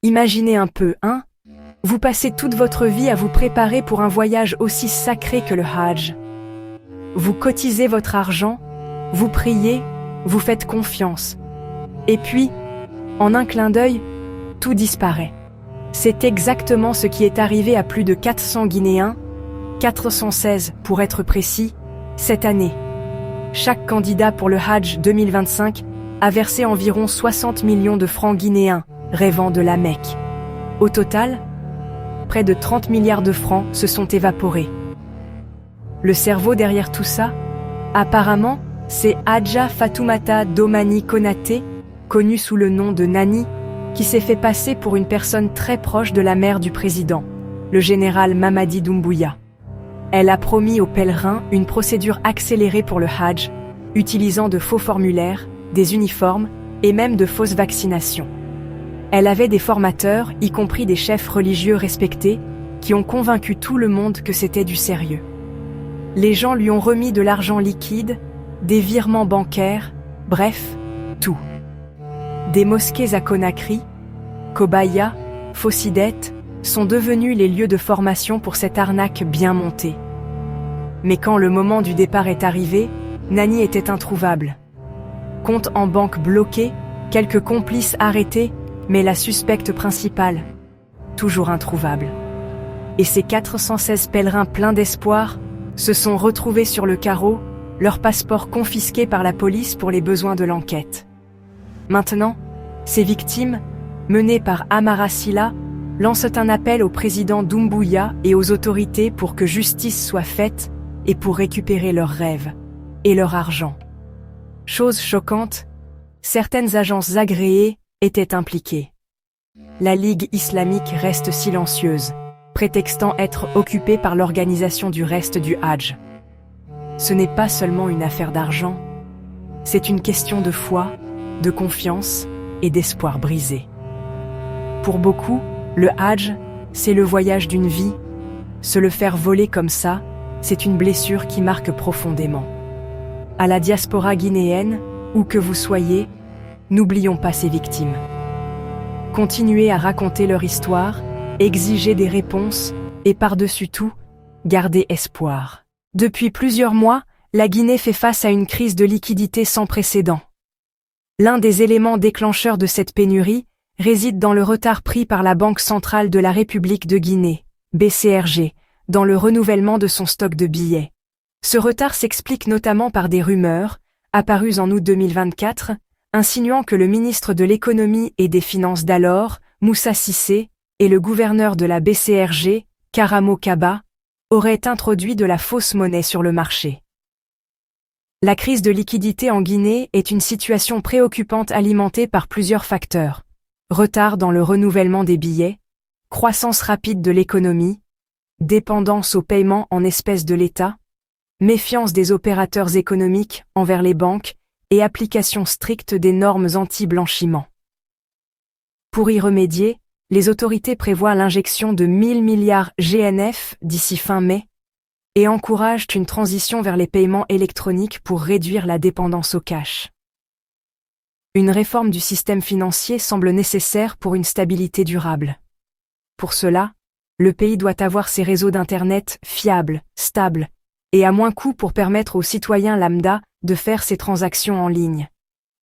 Imaginez un peu, hein? Vous passez toute votre vie à vous préparer pour un voyage aussi sacré que le Hajj. Vous cotisez votre argent, vous priez, vous faites confiance. Et puis, en un clin d'œil, tout disparaît. C'est exactement ce qui est arrivé à plus de 400 Guinéens, 416 pour être précis, cette année. Chaque candidat pour le Hajj 2025 a versé environ 60 millions de francs guinéens, rêvant de la Mecque. Au total, près de 30 milliards de francs se sont évaporés. Le cerveau derrière tout ça, apparemment, c'est Hadja Fatoumata Domani Konaté, connue sous le nom de Nani, qui s'est fait passer pour une personne très proche de la mère du président, le général Mamadi Doumbouya. Elle a promis aux pèlerins une procédure accélérée pour le Hajj, utilisant de faux formulaires, des uniformes et même de fausses vaccinations. Elle avait des formateurs, y compris des chefs religieux respectés, qui ont convaincu tout le monde que c'était du sérieux. Les gens lui ont remis de l'argent liquide, des virements bancaires, bref, tout. Des mosquées à Conakry, Kobaya, Fosidet sont devenus les lieux de formation pour cette arnaque bien montée. Mais quand le moment du départ est arrivé, Nani était introuvable. Compte en banque bloqué, quelques complices arrêtés, mais la suspecte principale, toujours introuvable. Et ces 416 pèlerins pleins d'espoir se sont retrouvés sur le carreau, leurs passeports confisqués par la police pour les besoins de l'enquête. Maintenant, ces victimes, menées par Amara Sylla, lancent un appel au président Doumbouya et aux autorités pour que justice soit faite et pour récupérer leurs rêves et leur argent. Chose choquante, certaines agences agréées étaient impliquées. La Ligue islamique reste silencieuse, prétextant être occupée par l'organisation du reste du Hajj. Ce n'est pas seulement une affaire d'argent, c'est une question de foi, de confiance et d'espoir brisé. Pour beaucoup, le Hajj, c'est le voyage d'une vie. Se le faire voler comme ça, c'est une blessure qui marque profondément. À la diaspora guinéenne, où que vous soyez, n'oublions pas ces victimes. Continuez à raconter leur histoire, exigez des réponses et par-dessus tout, gardez espoir. Depuis plusieurs mois, la Guinée fait face à une crise de liquidité sans précédent. L'un des éléments déclencheurs de cette pénurie réside dans le retard pris par la Banque centrale de la République de Guinée, BCRG, dans le renouvellement de son stock de billets. Ce retard s'explique notamment par des rumeurs, apparues en août 2024, insinuant que le ministre de l'économie et des finances d'alors, Moussa Cissé, et le gouverneur de la BCRG, Karamo Kaba, auraient introduit de la fausse monnaie sur le marché. La crise de liquidité en Guinée est une situation préoccupante alimentée par plusieurs facteurs. Retard dans le renouvellement des billets, croissance rapide de l'économie, dépendance au paiement en espèces de l'État, méfiance des opérateurs économiques envers les banques et application stricte des normes anti-blanchiment. Pour y remédier, les autorités prévoient l'injection de 1000 milliards GNF d'ici fin mai et encouragent une transition vers les paiements électroniques pour réduire la dépendance au cash. Une réforme du système financier semble nécessaire pour une stabilité durable. Pour cela, le pays doit avoir ses réseaux d'Internet fiables, stables, et à moins coût pour permettre aux citoyens lambda de faire ses transactions en ligne.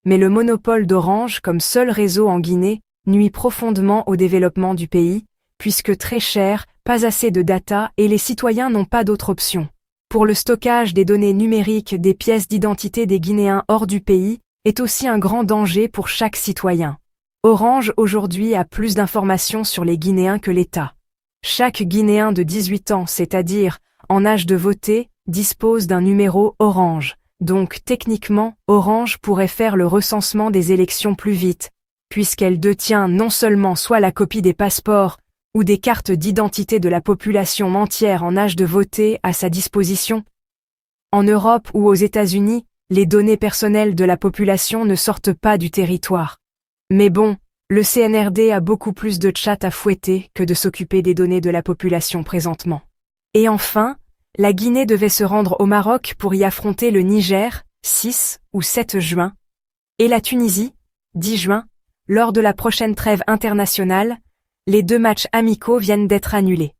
Mais le monopole d'Orange comme seul réseau en Guinée nuit profondément au développement du pays, puisque très cher, pas assez de data et les citoyens n'ont pas d'autre option. Pour le stockage des données numériques des pièces d'identité des Guinéens hors du pays, est aussi un grand danger pour chaque citoyen. Orange aujourd'hui a plus d'informations sur les Guinéens que l'État. Chaque Guinéen de 18 ans, c'est-à-dire en âge de voter, dispose d'un numéro Orange. Donc techniquement, Orange pourrait faire le recensement des élections plus vite, puisqu'elle détient non seulement soit la copie des passeports ou des cartes d'identité de la population entière en âge de voter à sa disposition. En Europe ou aux États-Unis, les données personnelles de la population ne sortent pas du territoire. Mais bon, le CNRD a beaucoup plus de chats à fouetter que de s'occuper des données de la population présentement. Et enfin, la Guinée devait se rendre au Maroc pour y affronter le Niger, 6 ou 7 juin, et la Tunisie, 10 juin, lors de la prochaine trêve internationale, Les 2 matchs amicaux viennent d'être annulés.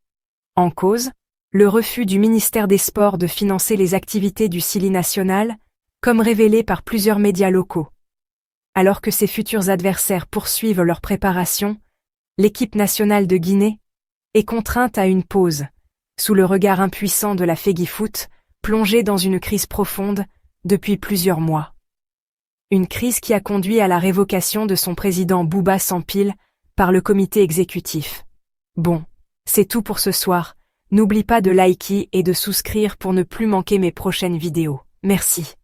En cause, le refus du ministère des Sports de financer les activités du Sili national, comme révélé par plusieurs médias locaux. Alors que ses futurs adversaires poursuivent leur préparation, l'équipe nationale de Guinée est contrainte à une pause, sous le regard impuissant de la FEGIFOOT, plongée dans une crise profonde depuis plusieurs mois. Une crise qui a conduit à la révocation de son président Bouba Sampil par le comité exécutif. Bon, c'est tout pour ce soir. N'oublie pas de liker et de souscrire pour ne plus manquer mes prochaines vidéos. Merci.